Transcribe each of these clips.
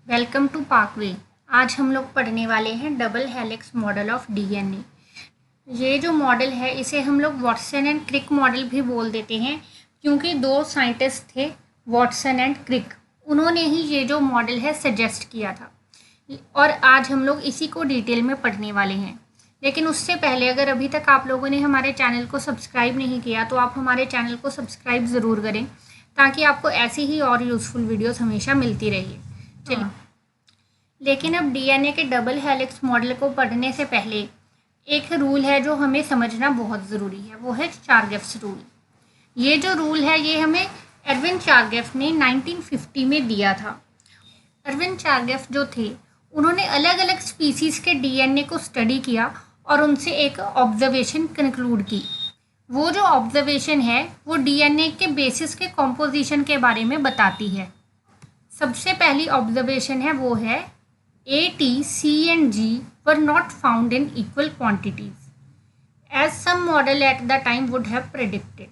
Welcome to Parkway. आज हम लोग पढ़ने वाले हैं double helix model of DNA. ये जो मॉडल है इसे हम लोग वाटसन एंड क्रिक मॉडल भी बोल देते हैं, क्योंकि दो साइंटिस्ट थे वाटसन एंड क्रिक, उन्होंने ही ये जो मॉडल है सजेस्ट किया था। और आज हम लोग इसी को डिटेल में पढ़ने वाले हैं। लेकिन उससे पहले अगर अभी तक आप लोगों ने हमारे चैनल को सब्सक्राइब नहीं किया तो आप हमारे चैनल को सब्सक्राइब ज़रूर करें, ताकि आपको ऐसी ही और यूज़फुल वीडियोस हमेशा मिलती रहिए। चलिए, लेकिन अब डीएनए के डबल हेलिक्स मॉडल को पढ़ने से पहले एक रूल है जो हमें समझना बहुत ज़रूरी है, वो है चारगेफ्स रूल। ये जो रूल है ये हमें एडविन चारगेफ ने 1950 में दिया था। एडविन चारगेफ जो थे उन्होंने अलग अलग स्पीसीज़ के डीएनए को स्टडी किया और उनसे एक ऑब्जर्वेशन कंक्लूड की। वो जो ऑब्जर्वेशन है वो डीएनए के बेसिस के कॉम्पोजिशन के बारे में बताती है। सबसे पहली ऑब्जर्वेशन है वो है A, T, C and G were not found in equal quantities as some model at the time would have predicted।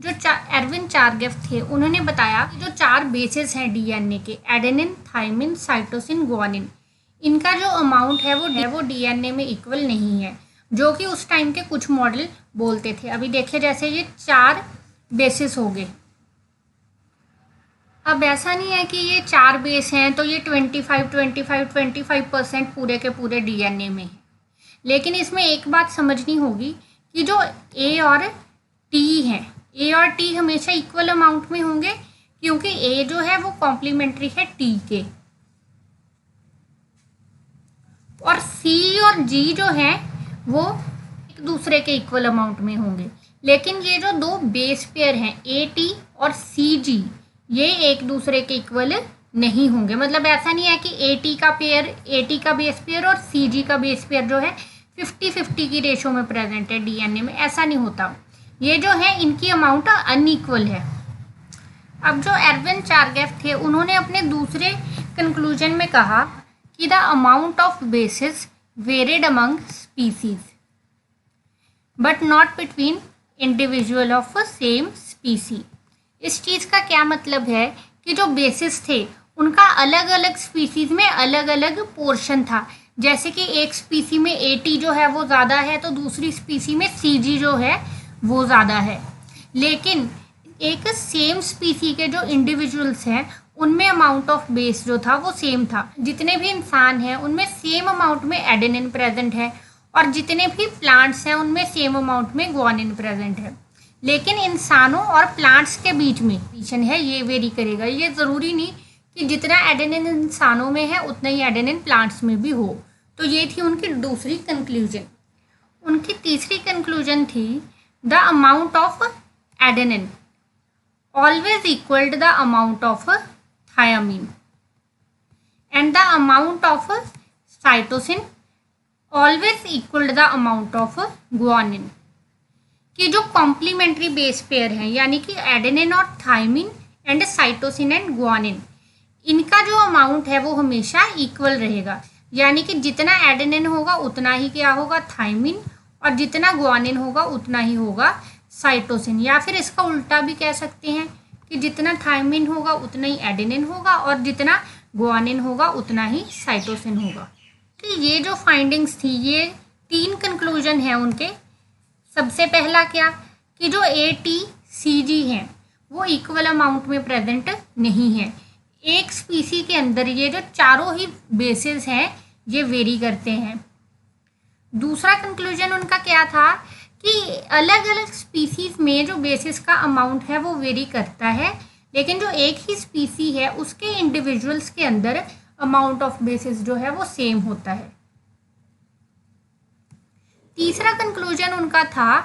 जो एडविन चारगेफ थे उन्होंने बताया कि जो चार बेसेस हैं डीएनए के, एडेनिन, थाइमिन, साइटोसिन, ग्वानिन, इनका जो अमाउंट है वो डीएनए में इक्वल नहीं है, जो कि उस टाइम के कुछ मॉडल बोलते थे। अभी देखिए, जैसे ये चार बेसिस हो गए। अब ऐसा नहीं है कि ये चार बेस हैं तो ये 25% पूरे के पूरे डीएनए में है। लेकिन इसमें एक बात समझनी होगी कि जो ए और टी हैं, ए और टी हमेशा इक्वल अमाउंट में होंगे, क्योंकि ए जो है वो कॉम्प्लीमेंट्री है टी के, और सी और जी जो है वो एक दूसरे के इक्वल अमाउंट में होंगे। लेकिन ये जो दो बेस पेयर हैं ए टी और सी जी, ये एक दूसरे के इक्वल नहीं होंगे। मतलब ऐसा नहीं है कि ए टी का बेस पेयर और सी जी का बेस पेयर जो है 50-50 की रेशो में प्रेजेंट है डीएनए में, ऐसा नहीं होता। ये जो है इनकी अमाउंट अनइक्वल है। अब जो एडविन चारगेफ थे उन्होंने अपने दूसरे कंक्लूजन में कहा कि the amount of basis varied among species but not between individual of same स्पीसी। इस चीज़ का क्या मतलब है कि जो बेसिस थे उनका अलग अलग स्पीसीज में अलग अलग पोर्शन था। जैसे कि एक स्पीसी में एटी जो है वो ज़्यादा है तो दूसरी स्पीसी में सीजी जो है वो ज़्यादा है। लेकिन एक सेम स्पीसी के जो इंडिविजुअल्स हैं उनमें अमाउंट ऑफ बेस जो था वो सेम था। जितने भी इंसान हैं उनमें सेम अमाउंट में एडेनिन प्रेजेंट है, और जितने भी प्लांट्स हैं उनमें सेम अमाउंट में ग्वानिन प्रेजेंट है। लेकिन इंसानों और प्लांट्स के बीच में रिलेशन है, ये वेरी करेगा। ये ज़रूरी नहीं कि जितना एडेनिन इंसानों में है उतना ही एडेनिन प्लांट्स में भी हो। तो ये थी उनकी दूसरी कंक्लूजन। उनकी तीसरी कंक्लूजन थी the amount of adenine always equalled the amount of thymine and the amount of cytosine always equalled the amount of guanine. कि जो कॉम्प्लीमेंट्री बेस पेयर हैं, यानी कि एडेनिन और thymine and cytosine and guanine, इनका जो amount है वो हमेशा इक्वल रहेगा। यानी कि जितना एडेनिन होगा उतना ही क्या होगा, थाइमिन, और जितना ग्वानिन होगा उतना ही होगा साइटोसिन। या फिर इसका उल्टा भी कह सकते हैं कि जितना थाइमिन होगा उतना ही एडेनिन होगा और जितना ग्वानिन होगा उतना ही साइटोसिन होगा। तो ये जो फाइंडिंग्स थी, ये तीन कंक्लूजन है उनके। सबसे पहला क्या कि जो ए टी सी जी हैं वो इक्वल अमाउंट में प्रेजेंट नहीं है। एक स्पीसी के अंदर ये जो चारों ही बेसिस हैं ये वेरी करते हैं। दूसरा कंक्लूजन उनका क्या था कि अलग अलग स्पीसीज में जो बेसिस का अमाउंट है वो वेरी करता है, लेकिन जो एक ही स्पीसी है उसके इंडिविजुअल्स के अंदर अमाउंट ऑफ बेसिस जो है वो सेम होता है। तीसरा कंक्लूजन उनका था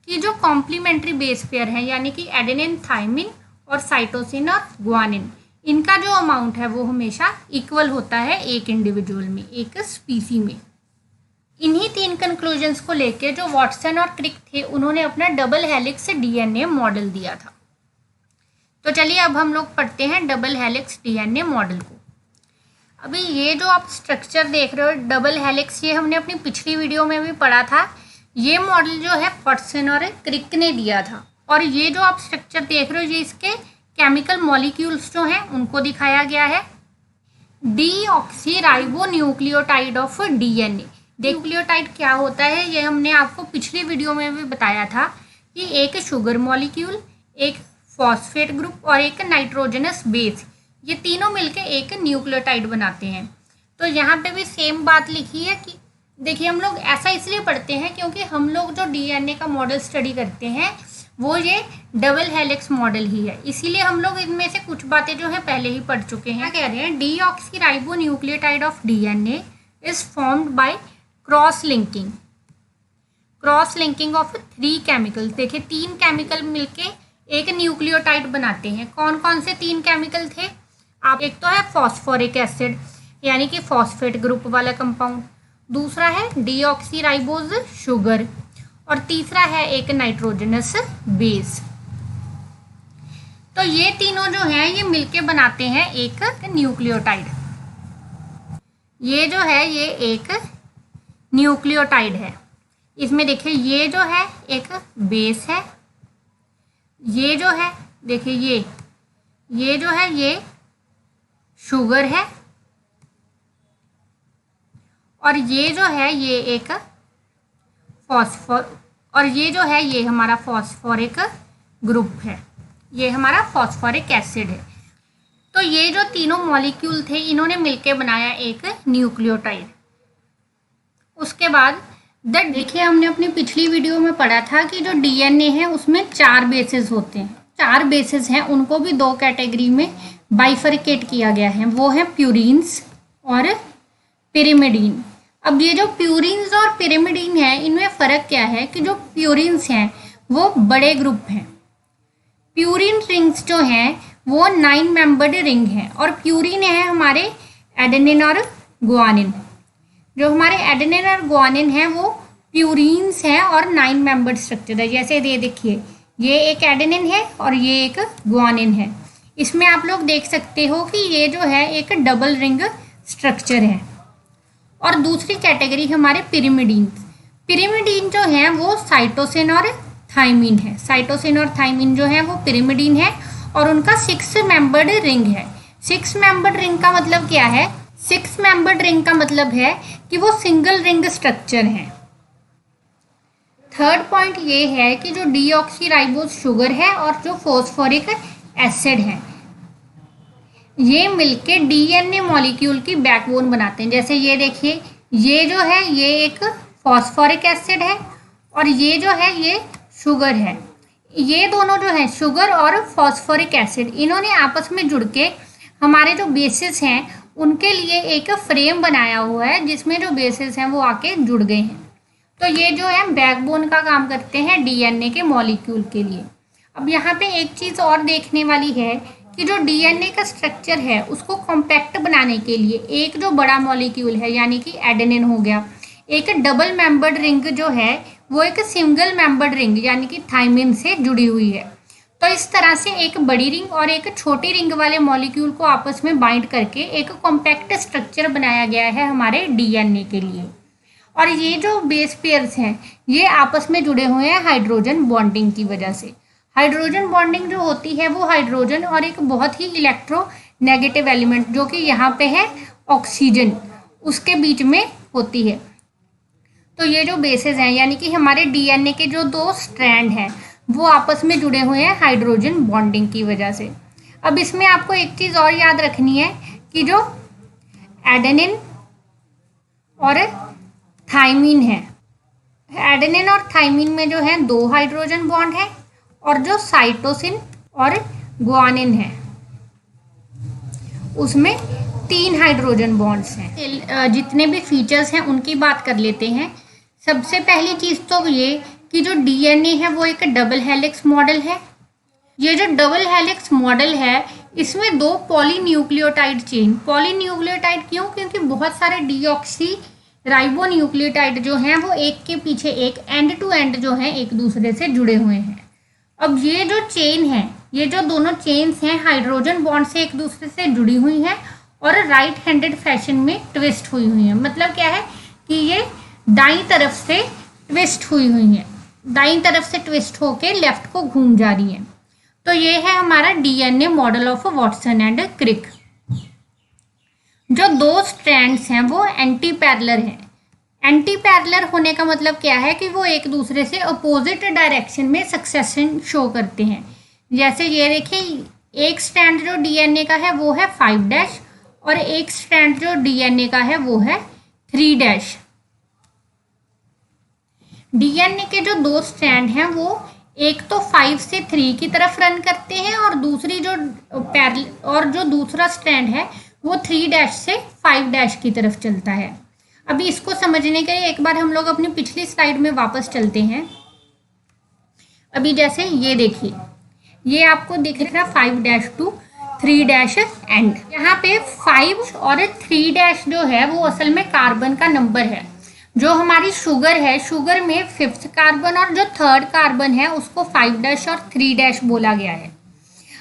कि जो कॉम्प्लीमेंट्री बेस पेयर है, यानी कि एडेनिन, थाइमिन और साइटोसिन और ग्वानिन, इनका जो अमाउंट है वो हमेशा इक्वल होता है एक इंडिविजुअल में, एक स्पीसी में। इन्हीं तीन कंक्लूजन्स को लेके जो वाटसन और क्रिक थे उन्होंने अपना डबल हेलिक्स डीएनए मॉडल दिया था। तो चलिए अब हम लोग पढ़ते हैं डबल हेलिक्स डीएनए मॉडल को। अभी ये जो आप स्ट्रक्चर देख रहे हो डबल हेलिक्स, ये हमने अपनी पिछली वीडियो में भी पढ़ा था। ये मॉडल जो है वाटसन और क्रिक ने दिया था, और ये जो आप स्ट्रक्चर देख रहे हो ये इसके केमिकल मॉलिक्यूल्स जो हैं उनको दिखाया गया है। Deoxyribonucleotide of DNA. न्यूक्लियोटाइड क्या होता है ये हमने आपको पिछली वीडियो में भी बताया था कि एक शुगर मॉलिक्यूल, एक फॉस्फेट ग्रुप और एक नाइट्रोजनस बेस, ये तीनों मिलके एक न्यूक्लियोटाइड बनाते हैं। तो यहाँ पे भी सेम बात लिखी है कि देखिए हम लोग ऐसा इसलिए पढ़ते हैं क्योंकि हम लोग जो डीएनए का मॉडल स्टडी करते हैं वो ये डबल हेलिक्स मॉडल ही है, इसीलिए हम लोग इनमें से कुछ बातें जो है पहले ही पढ़ चुके हैं। क्या कह रहे हैं, deoxyribonucleotide of DNA is formed by cross linking of 3 chemicals. देखिए 3 केमिकल मिलके एक न्यूक्लियोटाइड बनाते हैं। कौन कौन से 3 केमिकल थे आप, एक तो है फॉस्फोरिक एसिड यानी कि फॉस्फेट ग्रुप वाला कंपाउंड, दूसरा है डीऑक्सीराइबोज शुगर और तीसरा है एक नाइट्रोजनस बेस। तो ये तीनों जो हैं ये मिलके बनाते हैं एक न्यूक्लियोटाइड। ये जो है ये एक न्यूक्लियोटाइड है। इसमें देखिए ये जो है एक बेस है, ये जो है देखिए ये जो है ये शुगर है और ये जो है ये एक और ये जो है ये हमारा फॉस्फोरिक ग्रुप है, ये हमारा फॉस्फोरिक एसिड है। तो ये जो तीनों मॉलिक्यूल थे इन्होंने मिलके बनाया एक न्यूक्लियोटाइड। उसके बाद देखिए हमने अपनी पिछली वीडियो में पढ़ा था कि जो डीएनए है उसमें 4 बेसेस होते हैं। 4 बेसेस हैं, उनको भी 2 कैटेगरी में बाइफरकेट किया गया है, वो है प्यूरिन्स और पिरिमिडीन। अब ये जो प्यूरिन्स और पिरिमिडीन है इनमें फ़र्क क्या है कि जो प्यूरिन्स हैं वो बड़े ग्रुप हैं। प्यूरिन रिंग्स जो हैं वो 9 मेंबर्ड रिंग हैं और प्यूरिन है हमारे एडेनिन और गुआनिन। जो हमारे एडेनिन और गुआनिन है वो प्यूरिन्स हैं और 9 मेंबर्ड स्ट्रक्चर है। जैसे ये देखिए ये एक एडेनिन है और ये एक गुआनिन है। इसमें आप लोग देख सकते हो कि ये जो है एक डबल रिंग स्ट्रक्चर है। और दूसरी कैटेगरी हमारे पिरिमिडीन जो है वो साइटोसिन और थाइमिन है। साइटोसिन और थाइमिन जो है वो पिरिमिडीन है और उनका 6 मेंबर्ड रिंग है। 6 मेंबर्ड रिंग का मतलब क्या है, 6 मेंबर्ड रिंग का मतलब है कि वो सिंगल रिंग स्ट्रक्चर है। थर्ड पॉइंट ये है कि जो डीऑक्सीराइबोज शुगर है और जो फॉस्फोरिक एसिड है ये मिलके डीएनए मॉलिक्यूल की बैकबोन बनाते हैं। जैसे ये देखिए ये जो है ये एक फॉस्फोरिक एसिड है और ये जो है ये शुगर है। ये दोनों जो है शुगर और फॉस्फोरिक एसिड इन्होंने आपस में जुड़ के हमारे जो बेसिस हैं उनके लिए एक फ्रेम बनाया हुआ है जिसमें जो बेसिस हैं वो आके जुड़ गए हैं। तो ये जो है बैकबोन का काम करते हैं डीएनए के मॉलिक्यूल के लिए। अब यहाँ पे एक चीज़ और देखने वाली है कि जो डीएनए का स्ट्रक्चर है उसको कॉम्पैक्ट बनाने के लिए एक जो बड़ा मॉलिक्यूल है यानी कि एडेनिन हो गया, एक डबल मेंबर्ड रिंग जो है वो एक सिंगल मेंबर्ड रिंग यानी कि थाइमिन से जुड़ी हुई है। तो इस तरह से एक बड़ी रिंग और एक छोटी रिंग वाले मॉलिक्यूल को आपस में बाइंड करके एक कॉम्पैक्ट स्ट्रक्चर बनाया गया है हमारे डीएनए के लिए। और ये जो बेस पेयर्स हैं ये आपस में जुड़े हुए हैं हाइड्रोजन बॉन्डिंग की वजह से। हाइड्रोजन बॉन्डिंग जो होती है वो हाइड्रोजन और एक बहुत ही इलेक्ट्रोनेगेटिव एलिमेंट जो कि यहाँ पे है ऑक्सीजन, उसके बीच में होती है। तो ये जो बेसेस हैं यानी कि हमारे डीएनए के जो 2 स्ट्रैंड हैं वो आपस में जुड़े हुए हैं हाइड्रोजन बॉन्डिंग की वजह से। अब इसमें आपको एक चीज़ और याद रखनी है कि जो एडेनिन और थाइमिन है, एडेनिन और थाइमिन में जो है 2 हाइड्रोजन बॉन्ड है और जो साइटोसिन और गुआनिन है उसमें 3 हाइड्रोजन बॉन्ड्स हैं। जितने भी फीचर्स हैं उनकी बात कर लेते हैं। सबसे पहली चीज़ तो ये कि जो डीएनए है वो एक डबल हेलिक्स मॉडल है। ये जो डबल हेलिक्स मॉडल है इसमें 2 पॉलीन्यूक्लियोटाइड चेन, पॉलीन्यूक्लियोटाइड क्यों, क्योंकि बहुत सारे डीऑक्सी राइबोन्यूक्लियोटाइड जो हैं वो एक के पीछे एक एंड टू एंड जो है एक दूसरे से जुड़े हुए हैं। अब ये जो चेन है, ये जो दोनों चेन्स हैं हाइड्रोजन बॉन्ड से एक दूसरे से जुड़ी हुई हैं और राइट हैंडेड फैशन में ट्विस्ट हुई हुई हैं। मतलब क्या है कि ये दाईं तरफ से ट्विस्ट हुई हुई हैं, दाईं तरफ से ट्विस्ट होके लेफ्ट को घूम जा रही हैं। तो ये है हमारा DNA model of Watson and Crick. जो दो स्ट्रैंड्स हैं वो एंटी पैरेलल हैं। एंटी पैरेलल होने का मतलब क्या है कि वो एक दूसरे से अपोजिट डायरेक्शन में सक्सेशन शो करते हैं। जैसे ये देखिए, एक स्ट्रैंड जो डीएनए का है वो है 5' और एक स्ट्रैंड जो डीएनए का है वो है 3'। डीएनए के जो दो स्ट्रैंड हैं वो एक तो 5 से 3 की तरफ रन करते हैं और जो दूसरा स्ट्रैंड है वो 3' से 5' की तरफ चलता है। अभी इसको समझने के लिए एक बार हम लोग अपनी पिछली स्लाइड में वापस चलते हैं। अभी जैसे ये देखिए, ये आपको दिख रहा है 5' to 3' एंड। यहाँ पे 5 और 3' जो है वो असल में कार्बन का नंबर है। जो हमारी शुगर है, शुगर में 5th कार्बन और जो 3rd कार्बन है उसको 5' और 3' बोला गया है।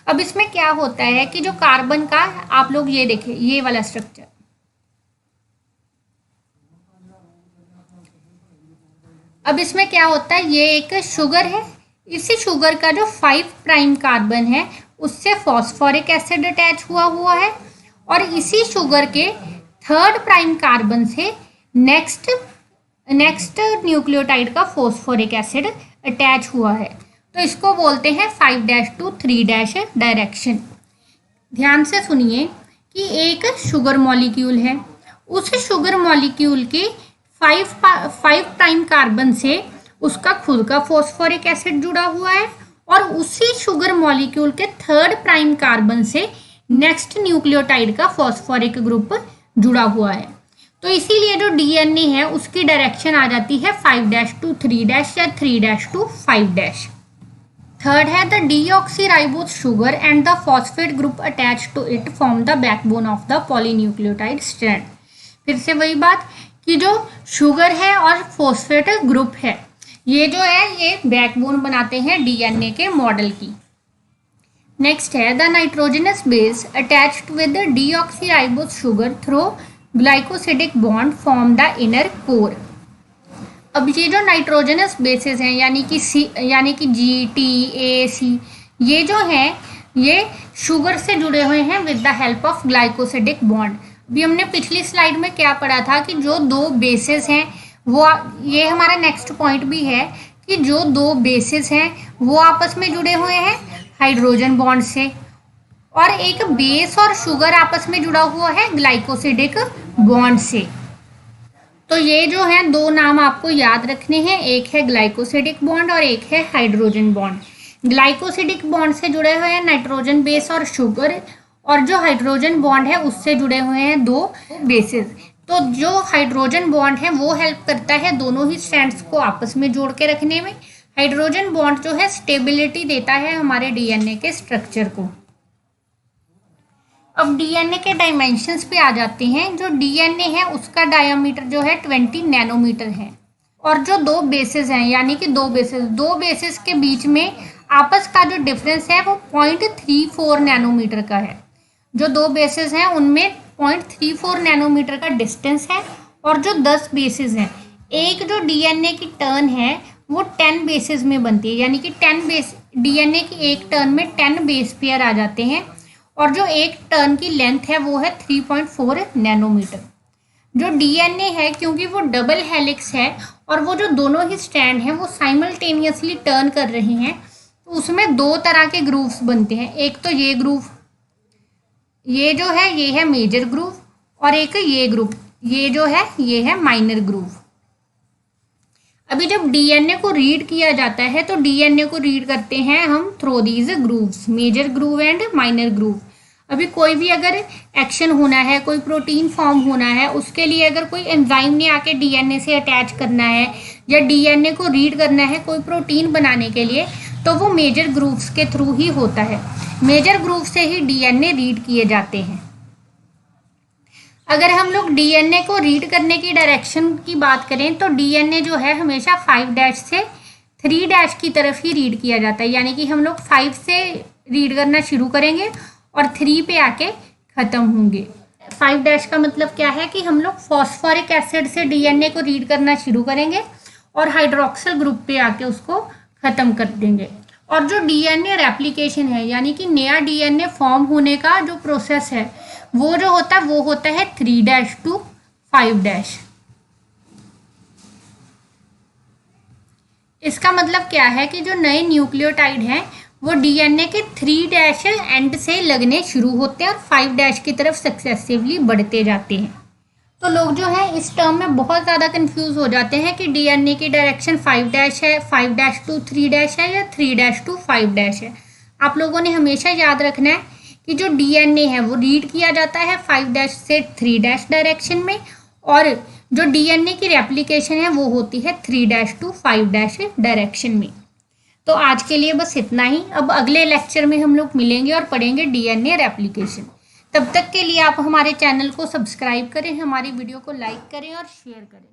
अब इसमें क्या होता है कि जो कार्बन का, आप लोग ये देखें, ये वाला स्ट्रक्चर, अब इसमें क्या होता है, ये एक शुगर है, इसी शुगर का जो 5' कार्बन है उससे फॉस्फोरिक एसिड अटैच हुआ है और इसी शुगर के 3rd कार्बन से नेक्स्ट न्यूक्लियोटाइड का फॉस्फोरिक एसिड अटैच हुआ है। तो इसको बोलते हैं 5' to 3' डायरेक्शन। ध्यान से सुनिए कि एक शुगर मॉलिक्यूल है, उस शुगर मॉलिक्यूल के 5' कार्बन से उसका खुद का फॉस्फोरिक एसिड जुड़ा हुआ है और उसी शुगर मॉलिक्यूल के 3rd कार्बन से नेक्स्ट न्यूक्लियोटाइड का फॉस्फोरिक ग्रुप जुड़ा हुआ है। तो इसीलिए जो डीएनए है उसकी डायरेक्शन आ जाती है 5' to 3' या 3' to 5'। थर्ड है the deoxyribose sugar and the phosphate group attach to it form the backbone of the polynucleotide strand. फिर से वही बात कि जो शुगर है और फॉस्फेट ग्रुप है, ये जो है ये बैकबोन बनाते हैं डीएनए के मॉडल की। नेक्स्ट है the nitrogenous base attached with the deoxyribose sugar through glycosidic bond form the inner core. अब ये जो नाइट्रोजनस बेसिस हैं यानी कि G, T, A, C, ये जो हैं ये शुगर से जुड़े हुए हैं with the help of glycosidic bond. अभी हमने पिछली स्लाइड में क्या पढ़ा था कि जो दो बेसिस हैं वो, ये हमारा नेक्स्ट पॉइंट भी है कि जो दो बेसिस हैं वो आपस में जुड़े हुए हैं हाइड्रोजन बॉन्ड से, और एक बेस और शुगर आपस में जुड़ा हुआ है ग्लाइकोसिडिक बॉन्ड से। तो ये जो है दो नाम आपको याद रखने हैं, एक है ग्लाइकोसिडिक बॉन्ड और एक है हाइड्रोजन बॉन्ड। ग्लाइकोसिडिक बॉन्ड से जुड़े हुए हैं नाइट्रोजन बेस और शुगर, और जो हाइड्रोजन बॉन्ड है उससे जुड़े हुए हैं दो बेसिस। तो जो हाइड्रोजन बॉन्ड है वो हेल्प करता है दोनों ही स्ट्रैंड्स को आपस में जोड़ के रखने में। हाइड्रोजन बॉन्ड जो है स्टेबिलिटी देता है हमारे डीएनए के स्ट्रक्चर को। अब डीएनए के डायमेंशंस पे आ जाते हैं। जो डीएनए है उसका डायमीटर जो है 20 नैनोमीटर है, और जो दो बेसिस हैं यानी कि दो बेसिस के बीच में आपस का जो डिफरेंस है वो 0.34 नैनोमीटर का है। जो दो बेसिस हैं उनमें 0.34 नैनोमीटर का डिस्टेंस है, और जो 10 बेसिस हैं, एक जो डीएनए की टर्न है वो 10 बेसिस में बनती है, यानी कि 10 बेस डीएनए की एक टर्न में 10 बेस पेयर आ जाते हैं, और जो एक टर्न की लेंथ है वो है 3.4 नैनोमीटर। जो डीएनए है क्योंकि वो डबल हेलिक्स है और वो जो दोनों ही स्ट्रैंड हैं वो साइमल्टेनियसली टर्न कर रहे हैं, तो उसमें दो तरह के ग्रूव्स बनते हैं। एक तो ये ग्रूव, ये जो है ये है मेजर ग्रूव, और एक ये ग्रूव, ये जो है ये है माइनर ग्रूव। अभी जब डीएनए को रीड किया जाता है तो डीएनए को रीड करते हैं हम through these grooves, major groove and minor groove. अभी कोई भी अगर एक्शन होना है, कोई प्रोटीन फॉर्म होना है, उसके लिए अगर कोई एंजाइम ने आके डीएनए से अटैच करना है या डीएनए को रीड करना है कोई प्रोटीन बनाने के लिए, तो वो मेजर ग्रूव्स के थ्रू ही होता है। मेजर ग्रूव से ही डीएनए रीड किए जाते हैं। अगर हम लोग डीएनए को रीड करने की डायरेक्शन की बात करें तो डीएनए जो है हमेशा 5' से 3' की तरफ ही रीड किया जाता है, यानी कि हम लोग 5 से रीड करना शुरू करेंगे और 3 पे आके ख़त्म होंगे। 5' का मतलब क्या है कि हम लोग फॉस्फोरिक एसिड से डीएनए को रीड करना शुरू करेंगे और हाइड्रोक्सिल ग्रुप पे आके उसको ख़त्म कर देंगे। और जो डीएनए रेप्लिकेशन है यानी कि नया डीएनए फॉर्म होने का जो प्रोसेस है वो जो होता है वो होता है 3' to 5'। इसका मतलब क्या है कि जो नए न्यूक्लियोटाइड हैं वो डीएनए के 3' एंड से लगने शुरू होते हैं और 5' की तरफ सक्सेसिवली बढ़ते जाते हैं। तो लोग जो है इस टर्म में बहुत ज़्यादा कंफ्यूज हो जाते हैं कि डीएनए की डायरेक्शन 5' है, 5' to 3' है या 3' to 5' है। आप लोगों ने हमेशा याद रखना है कि जो डीएनए है वो रीड किया जाता है 5' से 3' डायरेक्शन में और जो डीएनए की रेप्लिकेशन है वो होती है 3' to 5' डायरेक्शन में। तो आज के लिए बस इतना ही। अब अगले लेक्चर में हम लोग मिलेंगे और पढ़ेंगे डीएनए रेप्लिकेशन। तब तक के लिए आप हमारे चैनल को सब्सक्राइब करें, हमारी वीडियो को लाइक करें और शेयर करें।